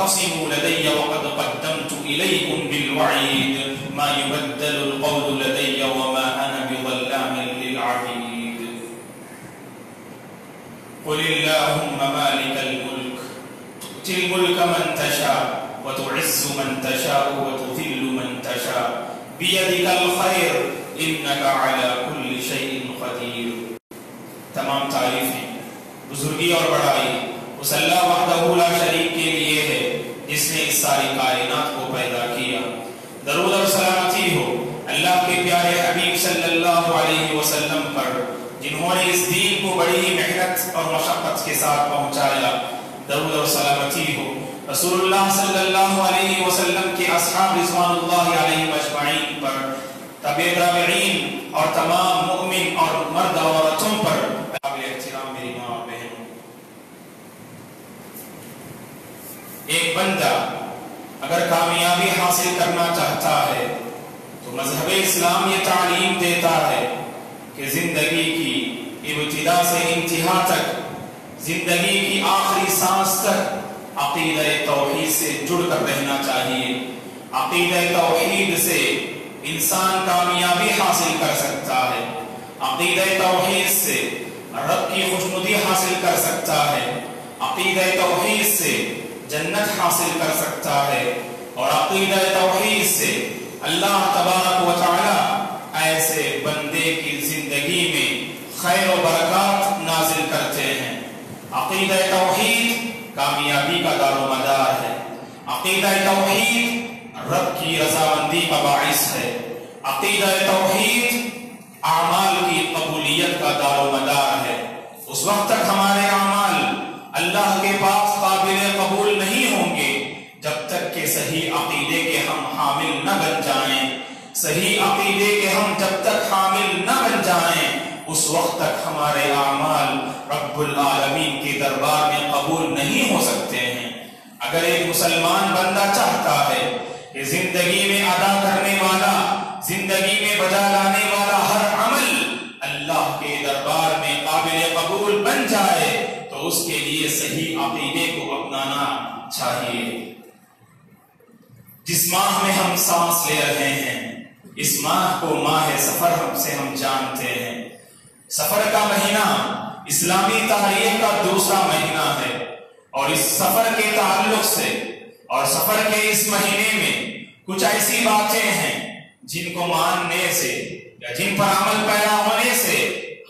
تختصموا لدي وقد قدمت إليكم بالوعيد ما يبدل القول لدي وما أنا بظلام للعبيد قل اللهم مالك الملك تؤتي الملك من تشاء وتعز من تشاء وتذل من تشاء بيدك الخير إنك على كل شيء قدير. تمام تعریفیں بزرگی اور بڑائی اس اللہ وحدہ لا شریک کے لیے ہے جس نے اس ساری کائنات کو پیدا کیا. درود اور سلامتی ہو اللہ کے پیارے حبیب صلی اللہ علیہ وسلم پر جنہوں نے اس دین کو بڑی ہی محنت اور مشقت کے ساتھ پہنچایا. درود اور سلامتی ہو رسول اللہ صلی اللہ علیہ وسلم کے اصحاب رضوان اللہ علیہ اجمعین پر، تابع تابعین اور تمام مؤمن اور مرد اور عورتوں پر. قابل احترام میری ماں اور بہنوں، ایک بندہ اگر کامیابی حاصل کرنا چاہتا ہے تو مذہب اسلام یہ تعلیم دیتا ہے کہ زندگی کی ابتدا سے انتہا تک، زندگی کی آخری سانس تک عقیدہ توحید سے جڑ کر رہنا چاہیے. عقیدہ توحید سے انسان کامیابی حاصل کر سکتا ہے، عقیدہ توحید سے رب کی خوشنودی حاصل کر سکتا ہے، عقیدہ توحید سے جنت حاصل کر سکتا ہے، اور عقیدہ توحید سے اللہ تبارک و تعالی ایسے بندے کی زندگی میں خیر و برکات نازل کرتے ہیں. عقیدہ توحید کامیابی کا دار و مدار ہے. عقیدہ توحید رب کی رضامندی کا باعث ہے. عقیدہ توحید اعمال کی قبولیت کا دار و مدار ہے. اس وقت تک ہمارے اعمال اللہ کے پاس قابل قبول نہیں ہوں گے جب تک کہ صحیح عقیدے کے ہم حامل نہ بن جائیں. صحیح عقیدے کے ہم جب تک حامل نہ بن جائیں اس وقت تک ہمارے اعمال رب العالمین کے دربار میں قبول نہیں ہو سکتے ہیں. اگر ایک مسلمان بندہ چاہتا ہے کہ زندگی میں ادا کرنے والا، زندگی میں بجا لانے والا ہر عمل اللہ کے دربار میں قابل قبول بن جائے تو اس کے لیے صحیح عقیدے کو اپنانا چاہیے. جس ماہ میں ہم سانس لے رہے ہیں اس ماہ کو ماہ سفر ہم جانتے ہیں. سفر کا مہینہ اسلامی تاریخ کا دوسرا مہینہ ہے، اور اس سفر کے تعلق سے اور سفر کے اس مہینے میں کچھ ایسی باتیں ہیں جن کو ماننے سے یا جن پر عمل پیدا ہونے سے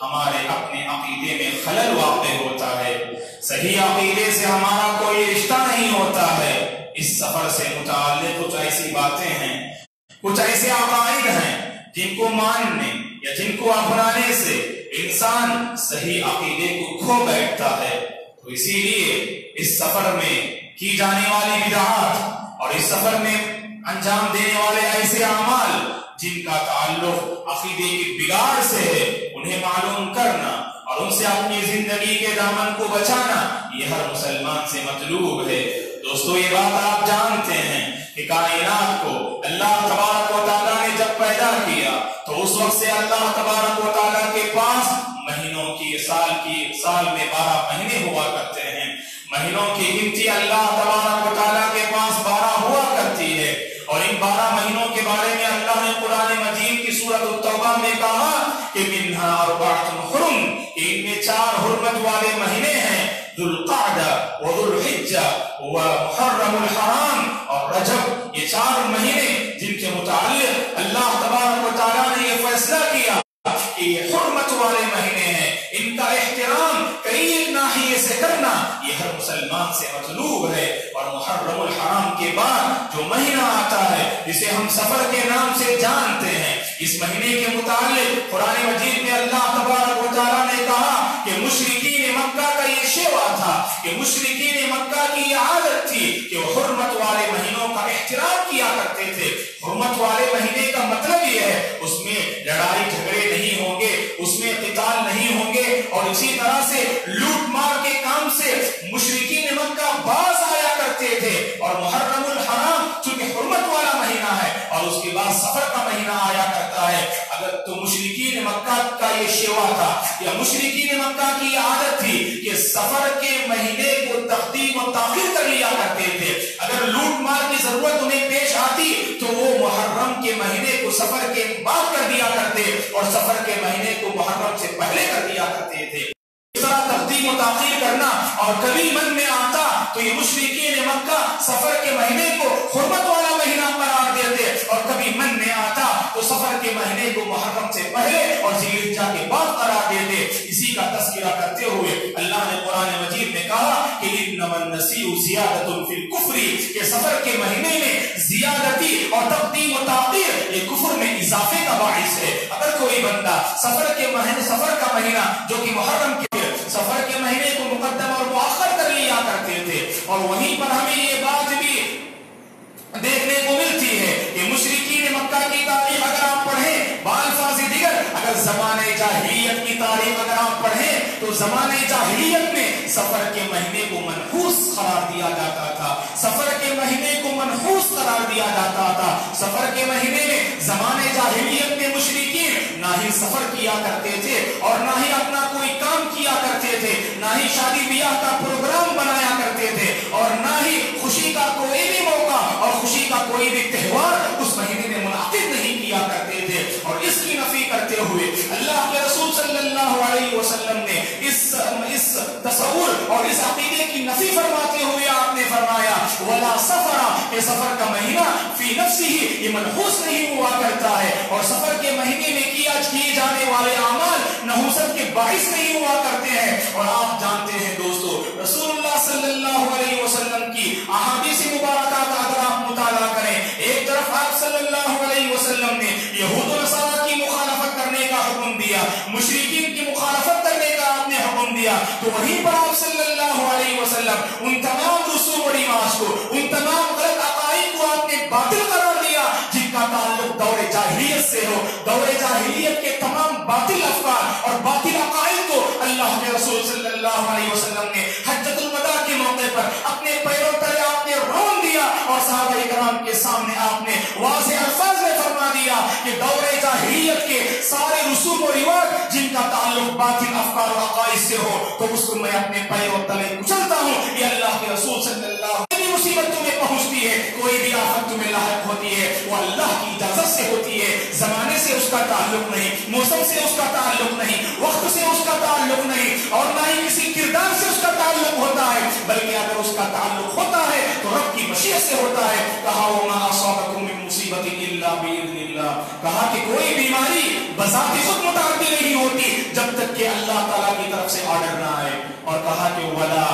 ہمارے اپنے عقیدے میں خلل واقع ہوتا ہے. صحیح عقیدے سے ہمارا کوئی رشتہ نہیں ہوتا ہے. اس سفر سے متعلق کچھ ایسی باتیں ہیں، کچھ ایسے عقائد ہیں جن کو ماننے یا جن کو اپنانے سے انسان صحیح عقیدے کو کھو بیٹھتا ہے. تو اسی لیے اس سفر میں کی جانے والی بدعات اور اس سفر میں انجام دینے والے ایسے اعمال جن کا تعلق عقیدے کی بگاڑ سے ہے انہیں معلوم کرنا اور ان سے اپنی زندگی کے دامن کو بچانا یہ ہر مسلمان سے مطلوب ہے. دوستو، یہ بات آپ جانتے ہیں کہ کائنات کو اللہ تبارک و تعالیٰ نے جب پیدا کیا تو اس وقت سے اللہ تبارک و تعالیٰ کے پاس مہینوں کی سال میں 12 مہینے ہوا کرتے ہیں. مہینوں کی گنتی اللہ تبارک و تعالیٰ کے پاس 12 ہوا کرتی ہے، اور ان 12 مہینوں کے بارے میں اللہ نے قرآن مجید کی سورۃ التوبہ میں کہا کہ منہا اربعۃ حرم، ان میں 4 حرمت والے مہینے ہیں، ذو القعدہ و ذو الحجہ و محرم الحرام اور رجب. یہ 4 مہینے جن کے متعلق اللہ تبارک و تعالیٰ نے یہ فیصلہ کیا کہ یہ حرمت والے مہینے ہیں، ان کا احترام کئی ایک ناحیے سے کرنا یہ ہر مسلمان سے مطلوب ہے. اور محرم الحرام کے بعد جو مہینہ آتا ہے جسے ہم سفر کے نام سے جانتے ہیں، اس مہینے کے متعلق قرآن مجید میں اللہ تبارک و تعالیٰ نے کہا کہ مشرکین مکہ کا یہ شیوا تھا، کہ مشرکین مکہ کی یہ عادت تھی کہ وہ حرمت والے مہینوں کا احترام کیا کرتے تھے. حرمت والے مہینے کا مطلب یہ ہے اس میں لڑائی جھگڑے نہیں ہوں گے، اس میں قتال نہیں ہوں گے، اور اسی طرح سے لوٹ مار کے کام سے مشرکین مکہ باز آیا کرتے تھے. اور محرم الحرام چونکہ حرمت والا مہینہ ہے اور اس کے بعد سفر کا مہینہ آیا کرتا ہے، اگر تو مشرکین مکہ کا یہ شیوا تھا یا مشرکین مکہ کی عادت تھی کہ سفر کے مہینے کو تقدیم و تاخیر کر لیا کرتے تھے. اگر لوٹ مار کی ضرورت انہیں پیش آتی تو وہ محرم کے مہینے کو سفر کے بعد کر دیا کرتے اور سفر کے مہینے کو محرم سے پہلے کر دیا کرتے تھے۔ اس طرح تقدیم و تاخیر کرنا، اور کبھی من میں آتا تو یہ مشرکین مکہ سفر کے مہینے کو حرمت والا مہینہ قرار دیتے، اور کبھی من میں آتا تو سفر کے مہینے کو محرم سے پہلے اور ذی الحجہ کے بعد قرار دیتے۔ اسی کا تذکرہ کرتے ہوئے اللہ نے قرآن مجید میں کہا کہ انما النسیء زیادۃ فی الکفر، کہ سفر کے مہینے میں زیادتی اور تقدیم و تاخیر یہ کفر میں اضافے کا باعث ہے۔ اگر کوئی بندہ سفر کا مہینہ جو کہ محرم کے سفر کے مہینے کو مقدم اور مؤخر کر لیا کرتے تھے، اور وہیں پر ہمیں یہ بات بھی دیکھنے کو ملتی ہے کہ مشرکین مکہ کی تاریخ اگر آپ پڑھیں بالفاظ دیگر، اگر زمانے جاہلیت کی تاریخ اگر آپ پڑھیں تو زمانے جاہلیت میں سفر کے مہینے کو منحوس قرار دیا جاتا تھا، سفر کے مہینے کو منحوس قرار دیا جاتا تھا۔ سفر کے مہینے میں زمانے جاہلیت میں مشرکین نہ ہی سفر کیا کرتے تھے اور نہ ہی اپنا کوئی کام کیا کرتے تھے، نہ ہی شادی بیاہ کا پروگرام بنایا کرتے تھے، اور نہ ہی خوشی کا کوئی بھی موقع اور خوشی کا کوئی بھی تہوار اس مہینے میں منعقد نہیں کیا کرتے تھے۔ اور اس کی نفی کرتے ہوئے اللہ کے رسول صلی اللہ علیہ وسلم نے اس تصور اور اس عقیدے کی نفی فرماتے ہوئے آپ نے فرمایا ولا سفر، کہ سفر کا مہینہ فی نفسہ یہ منحوس نہیں ہوا کرتا ہے، اور سفر کے مہینے میں کیے جانے والے اعمال نحوست کے باعث نہیں ہوا کرتے ہیں۔ اور آپ جانتے ہیں دوستو، رسول اللہ صلی اللہ علیہ وسلم کی احادیث مبارکہ کا اگر آپ مطالعہ کریں، ایک طرف آپ صلی اللہ علیہ وسلم نے یہود و نصارہ کی مخالفت کرنے کا حکم دیا، مشرکین کی مخالفت کرنے کا آپ نے حکم دیا، تو وہیں پر آپ صلی اللہ علیہ وسلم ان تمام رسوم و رواج کو، ان تمام غلط عقائد کو آپ نے باطل قرار دیا جن کا تعلق دور جاہلیت سے ہو۔ دور جاہلیت کے تمام باطل افکار اور باطل عقائد کو اللہ کے رسول صلی اللہ علیہ وسلم نے حجۃ الوداع کے موقع پر اپنے پیروں تلے آپ نے رون دیا، اور صحابہ کرام کے سامنے آپ نے واضح الفاظ میں فرما دیا کہ دور جاہلیت کے سارے رسوم و رواج جن کا تعلق باطل افکار و عقائد سے ہو تو اس کو میں اپنے پیروں تلے کچلتا ہوں۔ یہ اللہ کے رسول صلی اللہ علیہ وسلم مصیبت تمہیں پہنچتی ہے، کوئی بھی آفت تمہیں لاحق ہوتی ہے، وہ اللہ کی اجازت سے ہوتی ہے، زمانے سے اس کا تعلق نہیں، موسم سے اس کا تعلق نہیں، وقت سے اس کا تعلق نہیں، اور نہ ہی کسی کردار سے اس کا تعلق ہوتا ہے، بلکہ اگر اس کا تعلق ہوتا ہے تو رب کی مشیت سے ہوتا ہے۔ کہا وما اصابکم من مصیبت الا باذن اللہ، کہا کہ کوئی بیماری بذات خود متعدی نہیں ہوتی جب تک کہ اللہ تعالیٰ کی طرف سے آرڈر نہ آئے، اور کہا کہ ولا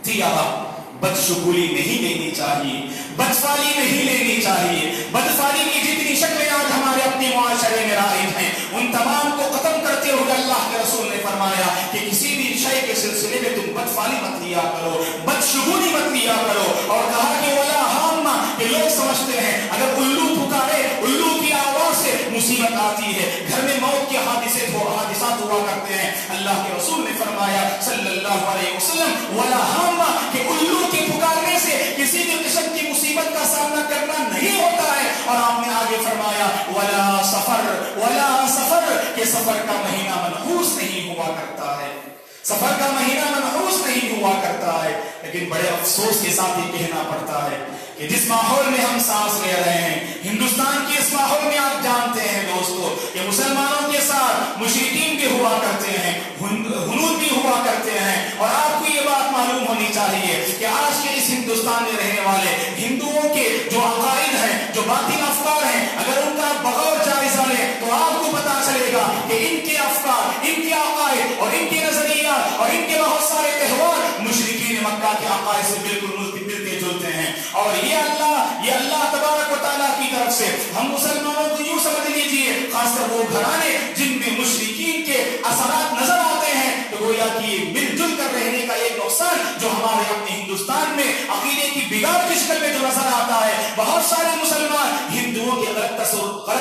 تیاہ، بدشگولی نہیں لینی چاہیے، بدفعلی نہیں لینی چاہیے۔ بدفعلی کی جتنی شکلیں آج ہمارے اپنے معاشرے میں رائج ہیں ان تمام کو ختم کرتے ہوئے اللہ کے رسول نے فرمایا کہ کسی بھی شے کے سلسلے میں تم بدفعلی مت لیا کرو، بدشگولی مت لیا کرو، اور کہا کہ ولا ہامہ، کہ لوگ سمجھتے ہیں اگر الو پکارے، الو کی آواز سے مصیبت آتی ہے، گھر میں موت کے حادثات ہوا کرتے ہیں۔ اللہ کے رسول نے فرمایا صلی اللہ علیہ وسلم ولا ہامہ، کہ الو کے پکارنے سے کسی بھی قسم کی مصیبت کا سامنا کرنا نہیں ہوتا ہے، اور آپ نے آگے فرمایا ولا سفر، کہ سفر کا مہینہ منحوس نہیں ہوا کرتا ہے، سفر کا مہینہ منحوس نہیں ہوا کرتا ہے۔ لیکن بڑے افسوس کے ساتھ یہ کہنا پڑتا ہے کہ جس ماحول میں ہم سانس لے رہے ہیں، ہندوستان کے اس ماحول میں آپ جانتے ہیں دوستو کہ مسلمانوں کے ساتھ مشرکین بھی ہوا کرتے ہیں، ہنود بھی ہوا کرتے ہیں، اور آپ کو یہ بات معلوم ہونی چاہیے کہ آج کے اس ہندوستان میں رہنے والے ہندوؤں کے جو عقائد ہیں، جو باطل افکار ہیں، اگر ان کا بغور جائزہ لیں تو آپ کو پتا چلے گا کہ ان کے افکار، ان کے عقائد اور ان کے نظریات اور ان کے بہت سارے تہوار مشرکین مکہ کے عقائد سے بالکل ملتے جلتے ہیں۔ اور یہ اللہ تبارک و تعالیٰ کی طرف سے ہم مسلمانوں کو یوں سمجھ لیجیے، خاص کر وہ گھرانے جن میں مشرکین کے اثرات نظر آتے ہیں، تو گویا کہ یہ مل جل کر رہنے کا ایک نقصان جو ہمارے اپنے ہندوستان میں عقیدے کی بگاڑ کی شکل میں جو نظر آتا ہے، بہت سارے مسلمان ہندوؤں کے غلط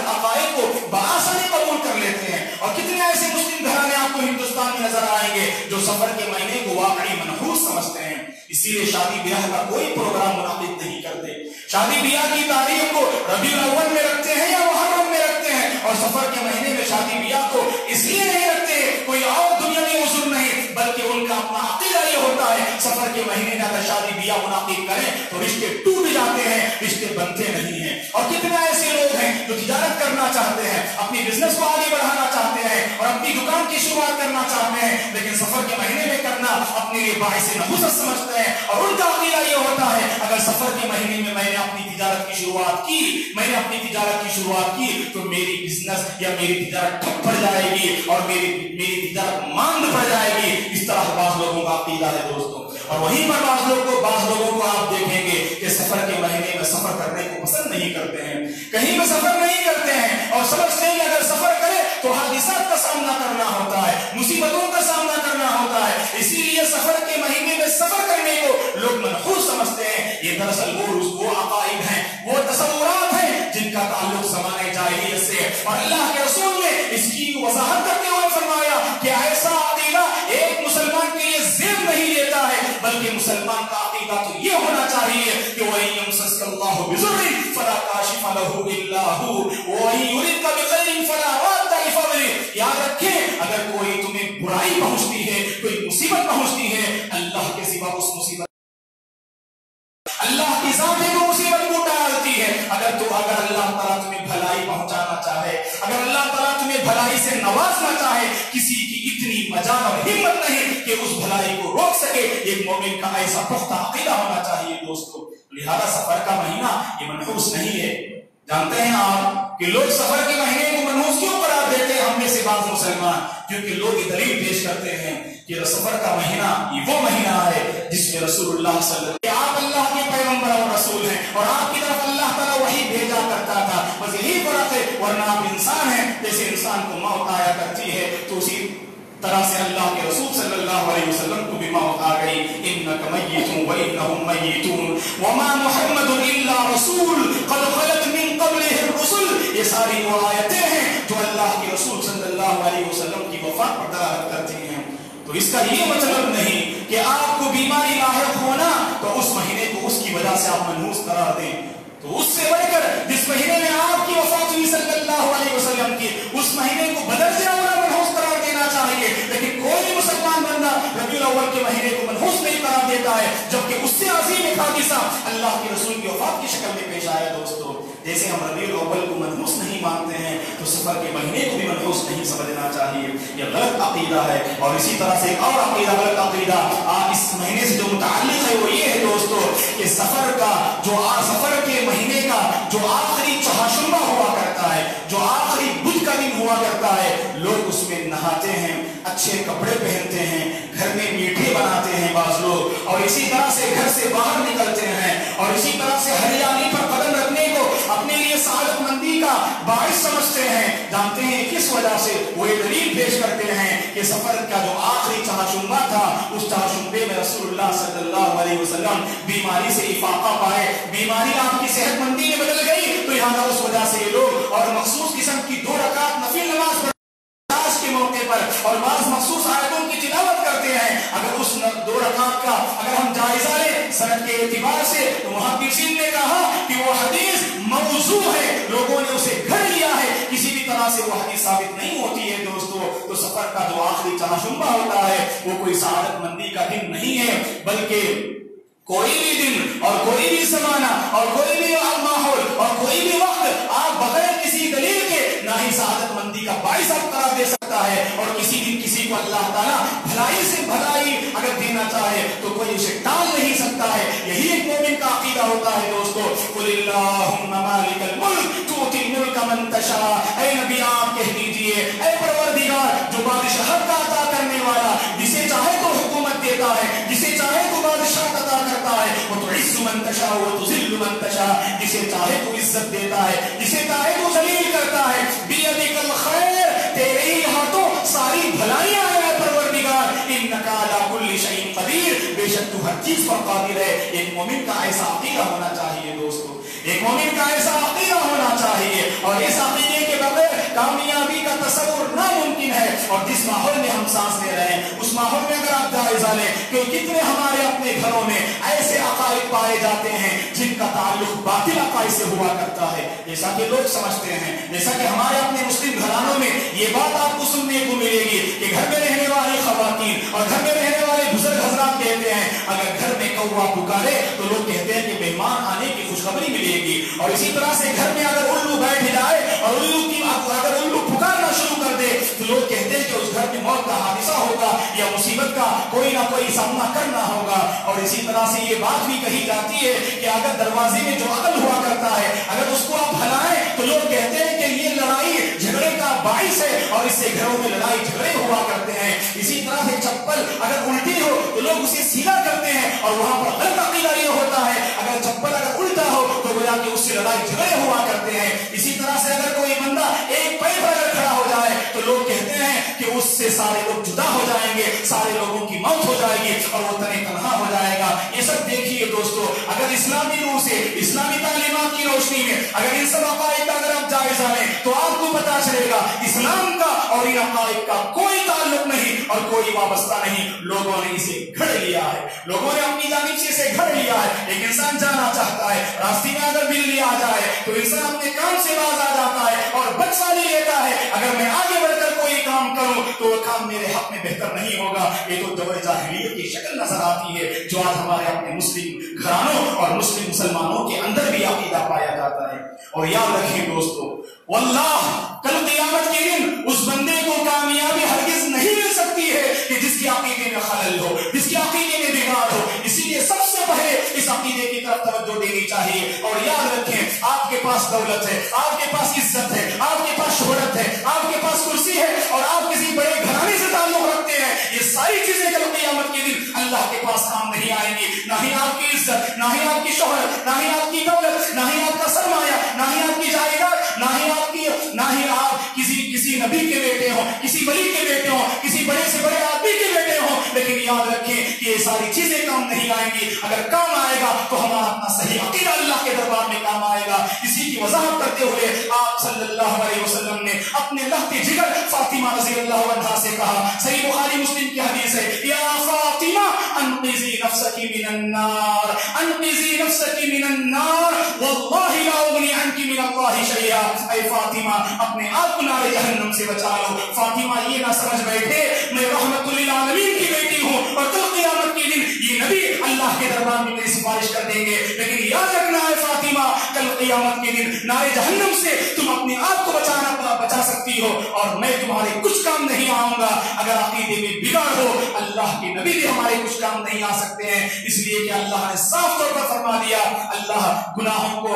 عقائد کو بآسانی قبول کر لیتے ہیں، اور کتنے ایسے مسلم گھرانے آپ کو ہندوستان میں نظر آئیں گے جو سفر کے مہینے کو واقعی منحوس سمجھتے ہیں، اسی لیے شادی بیاہ کا کوئی پروگرام منعقد نہیں کرتے، شادی بیاہ کی تاریخ کو ربیع الاول میں رکھتے ہیں یا محرم میں رکھتے ہیں، اور سفر کے مہینے میں شادی بیاہ کو اس لیے نہیں رکھتے کوئی اور دنیاوی عذر نہیں، بلکہ ان کا اپنا عقیدہ یہ ہوتا ہے سفر کے महीने में अगर शादी ब्याह मुनाकिद करें तो रिश्ते टूट जाते हैं, रिश्ते बनते नहीं हैं। और कितने ऐसे लोग हैं जो तिजारत करना चाहते हैं, अपनी बिजनेस को आगे बढ़ाना चाहते हैं और अपनी दुकान की शुरुआत करना चाहते हैं, लेकिन सफर के महीने में करना अपने लिए बाइस नहुसत समझते हैं। और उनका अकीदा ये होता है अगर सफर के महीने में मैंने अपनी तिजारत की शुरुआत की, मैंने अपनी तिजारत की शुरुआत की तो मेरी बिजनेस या मेरी तिजारत ठप पड़ जाएगी और मेरी तिजारत मांद पड़ जाएगी। इस तरह बाज़ लोगों का अकीदा है दोस्तों। और वहीं पर बाज़ लोगों को आप देखेंगे कि सफर के महीने में सफर करने को पसंद नहीं करते हैं, कहीं में सफर नहीं करते हैं और समझते हैं कि अगर सफर करे तो हादिसात का सामना करना होता है, मुसीबतों का सामना करना होता है। इसीलिए सफर के महीने में सफर करने को लोग मनहूस समझते हैं। ये दरअसल वो अकाइद हैं, वो तसव्वुरात हैं जिनका ताल्लुक ज़माने जाहिलियत से। और अल्लाह के रसूल ने इसकी वज़ाहत करते हुए फरमाया कि ऐसा अकीदा एक मुसलमान के लिए ज़ेब नहीं लेता है, बल्कि मुसलमान का अकीदा तो ये होना चाहिए कि वही यमसस्कल्लाहु बिज़ुर्रिन फला काशिफा लहू इल्ला हू वही युरिदका बिखैरिन फला राद्दा लिफज़लिही। याद रखें, अगर कोई तुम्हें बुराई पहुंचती है, कोई मुसीबत पहुंचती है, अल्लाह के सिवा उस मुसीबत, अल्लाह की ज़ात है जो मुसीबत को टालती है। अगर अल्लाह ताला तुम्हें भलाई पहुंचाना चाहे, अगर अल्लाह ताला तुम्हें भलाई से नवाजना चाहे, किसी की इतनी मजाल और हिम्मत नहीं कि उस भलाई को रोक सके। एक मोमिन का ऐसा पुख्ता अकीदा होना चाहिए दोस्तों। लिहाजा सफर का महीना ये मनहूस नहीं है। जानते हैं आप कि लोग सफर के महीने को मनहूस क्यों करार देते हैं? हम में से बाज़ मुसलमान, क्योंकि लोग ये दलील पेश करते हैं कि सफर का महीना ये वो महीना है जिसमें रसूलुल्लाह सल्लल्लाहु अलैहि वसल्लम, आप अल्लाह के पैगंबर और रसूल हैं और आपकी तरफ अल्लाह ताला वही भेजा करता था। बस यही फर्क है, वरना आप इंसान हैं। जैसे इंसान को मौत आया करती है तो उसी तरह से अल्लाह के रसूल सल्लल्लाहु अलैहि वसल्लम को भी मौत आ गई। इन्नका मय्यितुन व इन्नहुम मय्यितून व मा मुहम्मदुन इल्ला रसूल क़द ख़लत मिन क़ब्लिहि रुसुल। ये सारी वो आयतें हैं जो अल्लाह के रसूल सल्लल्लाहु अलैहि वसल्लम की वफात पर दलालत करती हैं। तो इसका ये मतलब नहीं कि आपको बीमारी लाहिक होना तो उस महीने को उसकी वजह से आप मनहूस करार दें। तो उससे बढ़कर जिस महीने में आपकी वफात हुई सल्लल्लाहु अलैहि वसल्लम की, उस महीने को बदरजे औला मनहूस करार देना चाहिए। लेकिन कोई भी मुसलमान बंदा रबीउल अव्वल के महीने को मनहूस नहीं करार देता है, जबकि उससे अजीम एक हादिसा अल्लाह के रसूल की वफात की शक्ल में पेश आया। दोस्तों, जैसे हम रबीउल अव्वल को मनहूस नहीं मानते हैं तो सफर के महीने को भी मनहूस नहीं समझना चाहिए। यह गलत अकीदा है। और इसी तरह से एक और अकीदा, गलत अकीदा इस महीने से जो मुताल्लिक है वो ये है दोस्तों कि सफर के महीने का जो आखिरी चहाशुमा हुआ करता है, जो आखिरी बुध का दिन हुआ करता है, लोग उसमें नहाते हैं, अच्छे कपड़े पहनते हैं, घर में मीठे बनाते हैं बाज़ लोग, और इसी तरह से घर से बाहर निकलते हैं और इसी तरह से हरियाली पर कदम रखने को अपने लिए सादतमंदी का बाइस समझते हैं। जानते हैं किस वजह से? वो ये दलील पेश करते हैं कि सफर का जो आखिरी चहाशुमा था, उस चहाशुमे में रसूलुल्लाह सल्लल्लाहु अलैहि वसल्लम बीमारी से इफाका पाए, बीमारी आपकी सेहतमंदी में बदल गई। तो यहाँ उस वजह से ये लोग और मखसूस किस्म की 2 रकात नफिल नमाज के मौके पर और बाज़ मखसूस आयतों की तिलावत करते हैं। अगर उस 2 रकात का अगर हम जायजा लें सनद के एतबार से, तो वहां किसी ने कहा कि वो हदीस मौजू है, लोगों ने उसे घर लिया है, किसी भी तरह से वो हदीस साबित नहीं होती है दोस्तों। तो सफर का जो आखिरी चहाशुमा होता है वो कोई सआदतमंदी का दिन नहीं है, बल्कि कोई भी दिन और कोई भी ज़माना और कोई भी माहौल और कोई भी वक्त आप बगैर किसी दलील के ना ही सआदतमंदी का बाइस आप करार दे सकता है। और किसी दिन किसी को अल्लाह ताला भलाई से भलाई अगर देना चाहे तो कोई उसे टाल नहीं सकता है। यही एक मोमिन का अकीदा होता है दोस्तों। कुलिल्लाहुम्मा मालिकल मुल्क तुतिल मुल्का मन तशा। ऐ नबी आप कह दीजिए, ऐ परवरदिगार जो बादशाहत का अता करने वाला, जिसे चाहे तो हुकूमत देता है, जिसे चाहे तो बादशाह अता करता है, वो तो इज्जु मन तशा वो तो जिल्लु मन तशा, जिसे चाहे तो इज्जत देता है, जिसे चाहे तो जलील करता है। बियदिकल खैर, तेरे ही हाथों सारी भलाइयां हैं परवरदिगार। इन्नका अला कुल्ली शैइन कदीर, बेशक तू हर चीज पर कादिर है। एक मोमिन का ऐसा अकीदा होना चाहिए दोस्तों, एक मोमिन का ऐसा अकीदा होना चाहिए। और इस अकीदे के बगैर कामयाबी का तसव्वुर नामुमकिन है। और जिस माहौल में हम सांस ले रहे हैं उस माहौल में अगर आप जायजा लें कि कितने हमारे अपने घरों में ऐसे अकाइद पाए जाते हैं जिनका ताल्लुक बातिल अकाइद से हुआ करता है, जैसा कि लोग समझते हैं। जैसा कि हमारे अपने मुस्लिम घरानों में ये बात आपको सुनने को मिलेगी कि घर में रहने वाली खवातीन और घर में रहने वाले बुजुर्ग हजरात कहते हैं अगर घर में को आप पुकारे तो लोग कहते हैं कि मेहमान आने की खुशखबरी मिलेगी। और इसी तरह से घर में अगर उल्लू बैठ जाए और अगर उल्लू पुकारना शुरू कर दे तो लोग कहते हैं कि उस घर में मौत का हादसा होगा या मुसीबत का कोई ना कोई सामना करना होगा। और इसी तरह से ये बात भी कही जाती है कि अगर दरवाजे में जो अकल हुआ करता है अगर उसको आप हलाएं तो लोग कहते हैं कि ये लड़ाई झगड़े का बाइस है और इससे घरों में लड़ाई झगड़े हुआ करते हैं। इसी तरह से चप्पल अगर उल्टी हो तो लोग उसे सीधा करते हैं और वहां पर गलत अकीदा ये होता है अगर चप्पल अगर उल्टा हो तो गोया कि उससे लड़ाई झगड़े हुआ करते हैं। इसी तरह से अगर कोई बंदा एक पैर पर अगर खड़ा हो जाए तो लोग कहते हैं कि उससे सारे लोग जुदा हो जाएंगे, सारे लोगों की मौत हो जाएगी और वो तने तन्हा हो जाएगा। ये सब देखिए दोस्तों, अगर इस्लामी रूह से इस्लामी तालीमात की रोशनी में अगर इन सब अकायद का अगर आप जायजा लें तो आपको पता चलेगा इस्लाम का और इन अकायद का कोई ताल्लुक नहीं और कोई वाबस्ता नहीं। लोगों ने इसे घड़ लिया है, लोगों ने अपनी जानिब से इसे घड़ लिया है। एक इंसान जाना चाहता है, रास्ते में अगर बिल्ली आ जाए तो इंसान अपने काम से बाज आ जाता है और बदसाली लेता है। अगर मैं आगे बढ़कर कोई काम करूं तो वो काम मेरे हक में बेहतर नहीं होगा। ये तो दौर जाहिलियत की शक्ल नजर आती है जो आज हमारे अपने मुस्लिम घरानों और मुस्लिम मुसलमानों के अंदर भी अकीदा पाया जाता है। और याद रखें दोस्तों, वल्लाह कल क़यामत के दिन उस बंदे को कामयाबी हरगिज नहीं मिल सकती है कि जिसके अकीदे में खलल हो, जिसके अकीदे में बिगाड़ हो। इसीलिए सबसे पहले इस अकीदे की तरफ तवज्जो देनी चाहिए। और याद रखें, आपके पास दौलत है, आपके पास इज्जत है, आपके पास शोहरत है, आपके पास कुर्सी है और आप किसी बड़े घराने से ताल्लुक रखते हैं, ये सारी चीजें कल क़यामत के दिन अल्लाह के पास काम नहीं आएंगी। ना ही आपकी इज्जत, ना ही आपकी शोहरत, ना ही आपकी दौलत, ना ही आपका सरमाया, ना ही आपकी जायदाद, ना ही आप किसी नबी के बेटे हो, किसी वली के बेटे हो, किसी बड़े से बड़े आदमी के बेटे हो। लेकिन याद रखें कि ये सारी चीजें काम नहीं आएंगी। अगर काम आएगा तो हमारा अपना सही अकीदा अल्लाह के दरबार में काम आएगा। इसी की वजाहत करते हुए आप सल्लल्लाहु अलैहि वसल्लम ने अपने लहते जिगर फातिमा रज़ियल्लाहु अन्हा से कहा, सही बुखारी मुस्लिम की हदीस है, या फातिमा अनक़िज़ी नफ़्सकी मिनन नार, अनक़िज़ी नफ़्सकी मिनन नार, वल्लाहि ला उग़नी अन्की मिनल्लाहि शैआ। ऐ फातिमा, अपने आप को नारे जहन्नम से बचा लो। फातिमा ये ना समझ बैठे मैं रहमतुल लिल आलमीन की बेटी हूँ और कल क़यामत के दिन ये नबी अल्लाह के दरबार में मेरी सिफारिश कर देंगे। लेकिन याद रखना है फातिमा, कल क़यामत के दिन नारे जहन्नम से तुम अपने आप को बचा सकती हो और मैं तुम्हारे कुछ काम नहीं आऊंगा। अगर अकीदे में बिगाड़ हो, अल्लाह के नबी भी हमारे कुछ काम नहीं आ सकते हैं। इसलिए कि अल्लाह ने साफ तौर पर फरमा दिया, अल्लाह गुनाहों को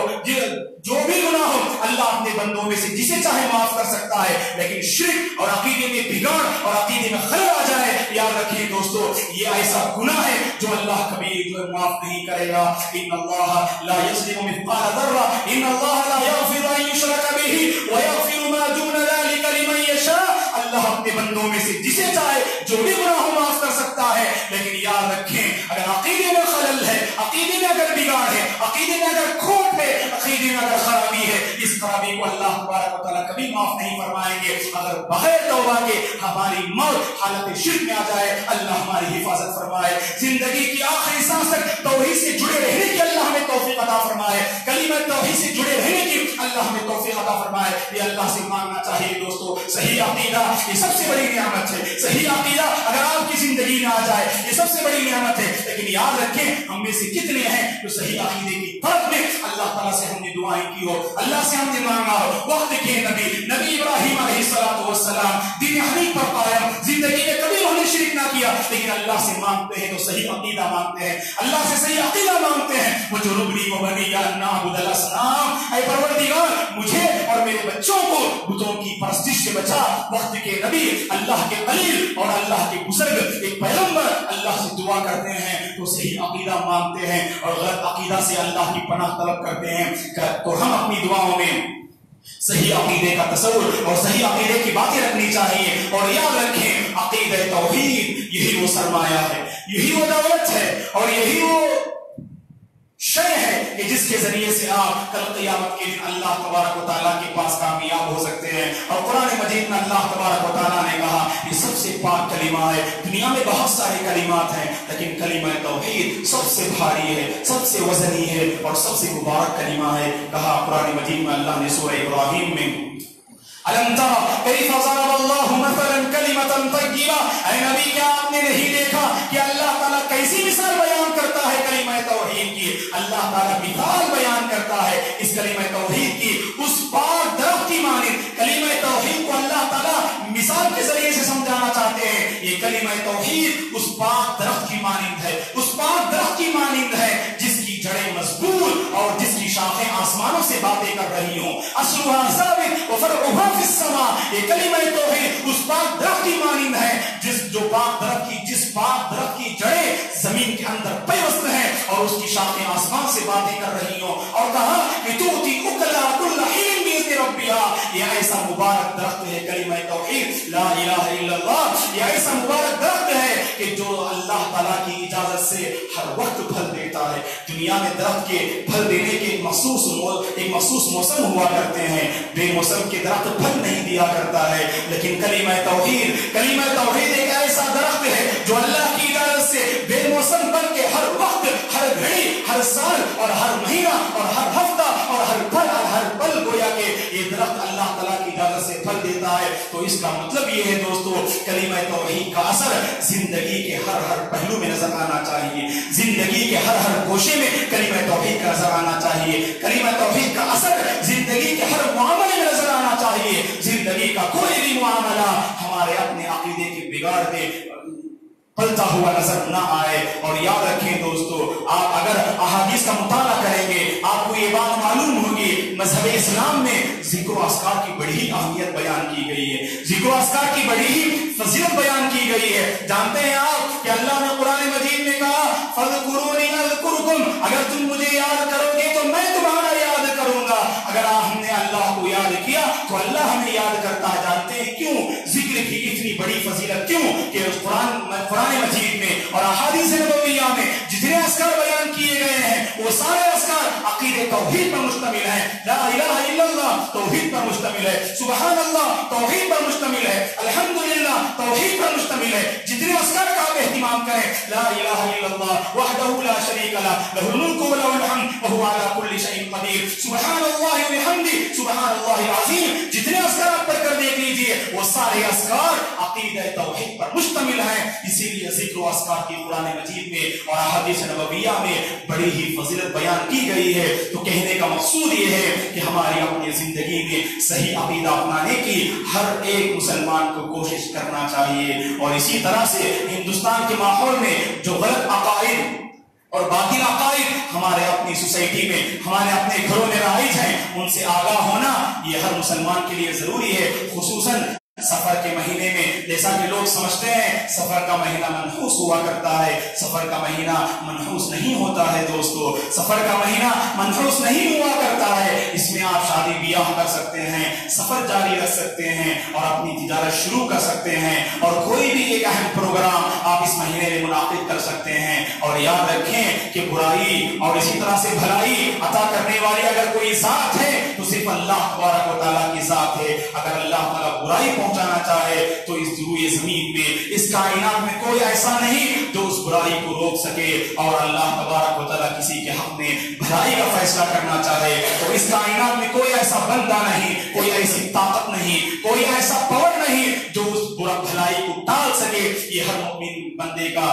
जो भी गुनाह हो अल्लाह अपने बंदों में से जिसे चाहे माफ कर सकता है। लेकिन शिर्क और अकीदे में बिगाड़ और अकीदे में खलल आ जाए, याद रखिए दोस्तों, ये ऐसा गुनाह है जो अल्लाह कभी माफ नहीं करेगा। इन्नल्लाह ला यज़लिमु मिस्क़ाल ज़र्रा, इन्नल्लाह ला यग़फ़िरु अन युशरक बिही व यग़फ़िरु मा दून ज़ालिका लिमन यशा। अल्लाह अपने बंदों में से जिसे चाहे जो भी गुनाह माफ कर सकता है। लेकिन याद रखें, अगर अकीदे में खलल है, अकीदे में अगर बिगाड़ है, अकीदे में अगर खोट है, अकीदे में अगर खराबी है, इस खराबी को अल्लाह तबारक व तआला कभी माफ नहीं फरमाएंगे। अगर बगैर तौबा के हमारी मौत हालत शिर्क में आ जाए, अल्लाह हमारी हिफाजत फरमाए। जिंदगी की आखिरी सांस तक तौहीद से जुड़े रहने की अल्लाह हमें तौफीक अता फरमाए, कलीमा तौहीद से जुड़े रहने की अल्लाह हमें तौफीक अता फरमाए। ये अल्लाह से मांगना चाहिए दोस्तों। सही अकीदा ये सबसे बड़ी नियामत है। सही अकीदा अगर आपकी जिंदगी में आ जाए, ये सबसे बड़ी नियामत है। लेकिन याद रखें, हम में से कितने हैं जो सही अकीदे की तरफ में अल्लाह ताला से हमने दुआएं की हो, अल्लाह से हमने मांगा हो। वक्त के नबी इब्राहिम अलैहिस्सलातु वस्सलाम दीन हनीफ पर कायम, जिंदगी में कभी उन्होंने शिरक ना किया, लेकिन अल्लाह से मांगते हैं तो सही अकीदा मांगते हैं, अल्लाह से सही अकीदा मांगते हैं। वो जो रुबनी व बनिया नाबुदल असनाम, ऐ परवरदिगार मुझे और मेरे बच्चों को बुतों की परस्तिश से बचा। वक्त के नबी, अल्लाह के खलील और अल्लाह के बुजुर्ग, एक पैगंबर अल्लाह से दुआ करते हैं तो सही अकीदा मांगते हैं और गलत अकीदा से अल्लाह की पनाह तलब करते हैं। तो हम अपनी दुआओं में सही अकीदे का तसव्वुर और सही अकीदे की बातें रखनी चाहिए। और याद रखें, अकीदे तौहीद यही वो सरमाया है, यही वो दौलत है और यही वो शय है कि जिसके जरिए से आप कल क़यामत के दिन अल्लाह तबारक व तआला के पास कामयाब हो सकते हैं। और कुरान मजीद में अल्लाह तबारक व तआला ने कहा ये सबसे पाक कलिमा है। दुनिया में बहुत सारे कलिमात हैं, लेकिन कलिमा तौहीद सबसे भारी है, सबसे वजनी है और सबसे मुबारक कलिमा है। कहा कुरान मजीद में अल्लाह ने सूरह इब्राहिम में, अलम तरा कैफ़ ज़रब अल्लाहु मसलन कलिमतन तय्यिबा, ऐ नबी क्या आपने नहीं देखा कि अल्लाह ताला कैसी मिसाल बयान करता है कलिमा इस कलीमा तौहीद की उस पाक दरख्त की मानिंद, कलीमा तौहीद को अल्लाह ताला मिसाल के जरिए से समझाना चाहते हैं। ये कलीमा तौहीद उस पाक दरख्त की मानिंद है, उस पाक दरख्त की मानिंद है जिसकी जड़ें मजबूत और जिसकी शाखें आसमानों से बातें कर रही हों। अस्लुहा साबित व फरउहा फिस समा। ये कलीमा तौहीद उस पाक दरख्त की मानिंद है जिस पाक दरख्त की जड़ें जमीन के अंदर पैवस्त हैं और उसकी शाखें आसमान से बातें कर रही हों। और कहा कि तूती उकला कुल्ल हीन बिइज़्नि रब्बिहा। ये ऐसा मुबारक दरख्त है कलीमा तौहीद ला इलाहा इल्लल्लाह। ये ऐसा मुबारक दरख्त है कि जो अल्लाह ताला की इजाजत से हर वक्त फल देता है। दुनिया में दरख्त के फल देने के एक मखसूस मौसम हुआ करते हैं, बेमौसम के दरख्त फल नहीं दिया करता है। लेकिन कलीमा तौहीद एक ऐसा दरख्त है जो अल्लाह की इजाजत से बेमौसम बन के हर वक्त, हर घड़ी, हर साल और हर महीना और हर हफ्ता और हर पल गोया के ये दरख्त अल्लाह ताला की इजाजत से फल देता है। तो इसका मतलब ये है दोस्तों, कलीमा तौहीद का असर जिंदगी के हर पहलू में नजर आना चाहिए। जिंदगी के हर गोशे में कलीमा तौहीद का नजर आना चाहिए। कलीमा तौहीद का असर जिंदगी के हर मामले में नजर आना चाहिए। जिंदगी का कोई भी मामला हमारे अपने अकीदे के बिगाड़ दे फलता हुआ नजर ना आए। और याद रखें दोस्तों, आप अगर अहादीस का मुताला करेंगे आपको ये बात मालूम होगी, मजहब इस्लाम में जिक्र अस्कार की बड़ी ही अहमियत बयान की गई है, जिक्र अस्कार की बड़ी ही फजीलत बयान की गई है। जानते हैं आप कि अल्लाह ने कुरान मजीद में कहा फज़कुरूनी अज़कुरुकुम, अगर तुम मुझे याद करोगे तो मैं तुम्हारा याद करूंगा। अगर हमने अल्लाह को याद किया तो अल्लाह हमें याद करता है। जानते हैं क्यों जिक्र की इतनी बड़ी फजीलत, क्यों कि कुरान मजीद में और अहादीस नबविय्या में जितने अस्कार बयान किए गए हैं वो सारे अस्कार अकीदे तौहीद पर मुश्तमिल है। ला इलाहा इल्लल्लाह तौहीद पर मुश्तमिल है, सुभान अल्लाह तौहीद पर मुश्तमिल है, अल्हम्दुलिल्लाह तौहीद पर मुश्तमिल है। जितने अस्कार का आप एहतिमाम करें, ला इलाहा इल्लल्लाह वहदहु ला शरीका लह लहुल मुल्कु व लहुल हम्द व हुवा अला कुल्ली शैइन कदीर, सुब्हानल्लाहि व बिहम्दिही सुब्हानल्लाहिल अज़ीम, जितने अस्कार आप पढ़कर देख लीजिए वो सारे अस्कार अकीदे तौहीद पर मुश्तमिल हैं। इसीलिए जिक्र अस्कार की कुरान मजीद में और अहादीस नबविय्या में बड़ी ही फजीलत बयान की गई है। तो कहने का मकसूद ये है कि हमारी अपनी जिंदगी में सही अकीदा अपनाने की हर एक मुसलमान को कोशिश करना चाहिए। और इसी तरह से हिंदुस्तान के माहौल में जो गलत अकाइद और बातिल अकाइद हमारे अपनी सोसाइटी में, हमारे अपने घरों में राइज हैं, उनसे आगाह होना ये हर मुसलमान के लिए जरूरी है। खुसूसन सफर के महीने में, जैसा कि लोग समझते हैं सफर का महीना मनहूस हुआ करता है, सफर का महीना मनहूस नहीं होता है दोस्तों, सफर का महीना मनहूस नहीं हुआ करता है। इसमें आप शादी ब्याह कर सकते हैं, सफर जारी रख सकते हैं और अपनी तिजारत शुरू कर सकते हैं और कोई भी एक अहम प्रोग्राम आप इस महीने में मुनाकिद कर सकते हैं। और याद रखें कि बुराई और इसी तरह से भलाई अता करने वाली अगर कोई जात है तो सिर्फ अल्लाह तबारक व तआला की जात है। अगर अल्लाह तआला बुराई पहुंचाना चाहे तो इस दुनिया जमीन में, इस कायनात में कोई ऐसा नहीं जो उस बुराई को रोक सके। और अल्लाह तबारक व तआला किसी के हक में भलाई का फैसला करना चाहे तो इस कायनात में कोई ऐसा बंदा नहीं, कोई ऐसी ताकत नहीं, कोई ऐसा पावर नहीं जो उस बुरा भलाई को टाल सके। ये हर मुमिन बंदे का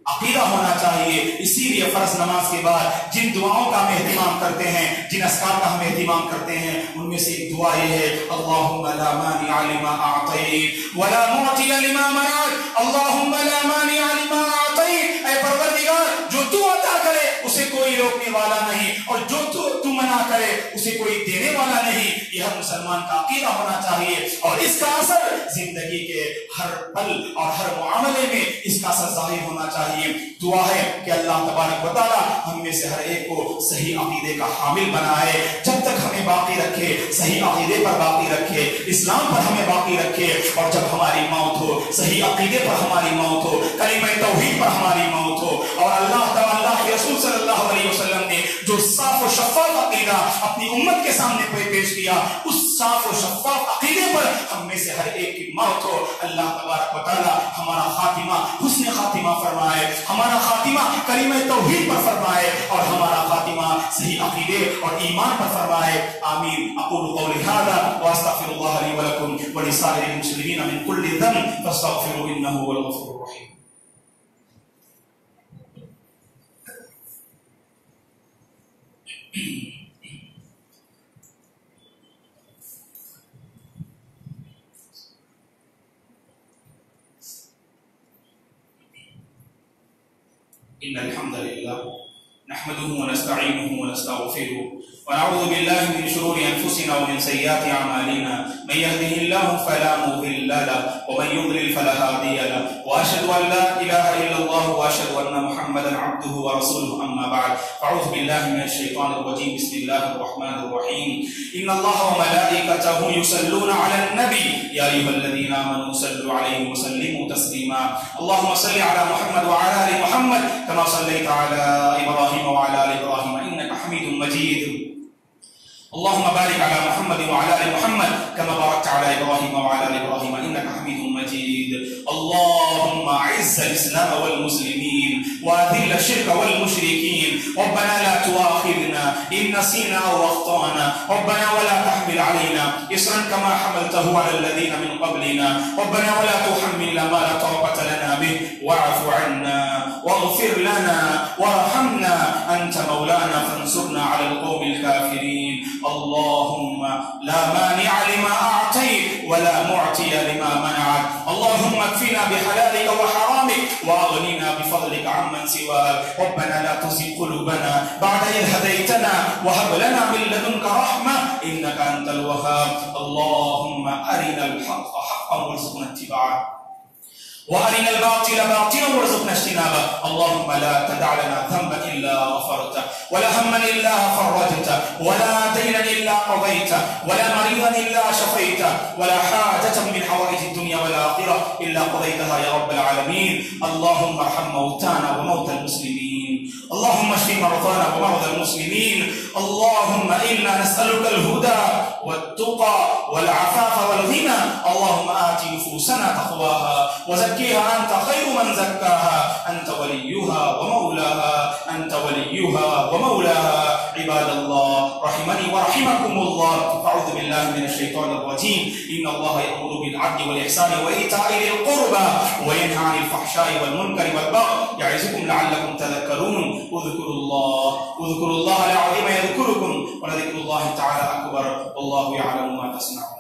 अकीदा होना चाहिए। इसीलिए फर्ज नमाज के बाद जिन दुआओं का हम एहतिमाम करते हैं, जिन अस्कार का हम एहतिमाम करते हैं, उनमें से एक दुआ ये है अल्लाहुम्मा ला मानिअ लिमा अअतैत व ला मुअतिय लिमा मनअत, अल्लाहुम्मा ला मानिअ लिमा अअतैत, ऐ परवरदिगार जो तू अता करे उसे कोई रोकने वाला नहीं और जो तू मना करे उसे कोई देने वाला नहीं। यह हर मुसलमान का अकीदा होना चाहिए और इसका असर जिंदगी के हर पल और हर मामले में इसका असर जाहिर होना चाहिए। दुआ है कि अल्लाह तबारक व तआला हम में से हर एक को सही अकीदे का हामिल बनाए, जब तक हमें बाकी रखे, सही अकीदे पर बाकी रखे, इस्लाम पर हमें बाकी रखे। और जब हमारी मौत हो सही अकीदे पर हमारी मौत हो, कलीमा तौहीद पर हमारी मौत हो और अल्लाह के रसूल सल्लल्लाहु अलैहि वसल्लम ने जो साफ और शफ़ाफ़ अकीदा अपनी उम्मत के सामने पेश किया, उस साफ और शफ़ाफ़ अकीदे पर हम में से हर एक की मौत हो। अल्लाह तबारक व तआला हमारा खातिमा हुस्न खातिमा फरमाए, हमारा खातिमा कलीमा तौहीद पर फरमाए और हमारा खातिमा सही अकीदे और ईमान पर फरमाए। आमीन। अक़ूलु क़ौली हाज़ा व अस्तग़फ़िरुल्लाह ली व लकुम व लिसाइरिल मुस्लिमीन मिन कुल्लि ज़ंब फस्तग़फ़िरूहु इन्नहु हुवल गफ़ूरुर रहीम। إن الحمد لله نحمده ونستعينه ونستغفره ونعوذ بالله من شرور أنفسنا ومن سيئات أعمالنا. من يهده الله فلا مضل له ومن يضلل فلا هادي له وأشهد أن لا إله إلا الله وأشهد أن محمدا عبده ورسوله. أما بعد فأعوذ بالله من الشيطان الرجيم. بسم الله الرحمن الرحيم. إن الله وملائكته يصلون على النبي يا أيها الذين آمنوا صلوا عليه وسلموا تسليما. اللهم صل على محمد وعلى آل محمد كما صليت على إبراهيم وعلى آل إبراهيم إنك حميد مجيد. اللهم بارك على محمد وعلى آل محمد كما باركت على إبراهيم وعلى آل إبراهيم إنك حميد مجيد. اللهم أعز الإسلام والمسلمين وأذل الشرك والمشركين. ربنا لا تؤاخذنا إن نسينا أو أخطأنا. ربنا ولا تحمل علينا إصرا كما حملته على الذين من قبلنا. ربنا ولا تحملنا ما لا طاقة لنا به واعف عنا واغفر لنا وارحمنا أنت مولانا فانصرنا على القوم الكافرين. اللهم لا مانع لما أعطيت ولا معطي لما منعت. اللهم اكفنا بحلالك وحرامك وأغننا بفضلك عمن سواك. ربنا لا تزغ قلوبنا بعد إذ هديتنا وهب لنا من لدنك رحمة إنك أنت الوهاب. اللهم أرنا الحق حقا وارزقنا اتباعه وأرنا الباطل باطلا وارزقنا اجتنابه. اللهم لا تدع لنا ذنبا إلا غفرته ولا هما إلا فرجته ولا دينا إلا قضيته ولا مريضا إلا شفيته ولا حاجة من حوائج الدنيا والآخرة إلا قضيتها يا رب العالمين. اللهم ارحم موتانا وموتى المسلمين. اللهم اشف مرضانا ومرضى المسلمين. اللهم إنا نسألك الهدى والتقى والعفاف والغنى. اللهم آت نفوسنا تقواها وزكيها أنت خير من زكاها أنت وليها ومولاها أنت وليها ومولاها. عباد الله رحمني ورحمكم الله. فأعوذ بالله من الشيطان الرجيم. إن الله يأمر بالعدل والإحسان وإيتاء ذي القربى وينهى عن الفحشاء والمنكر والبغي يعظكم لعلكم تذكرون. اذكروا الله العظيم يذكركم ولذكر الله تعالى أكبر والله يعلم ما تصنعون.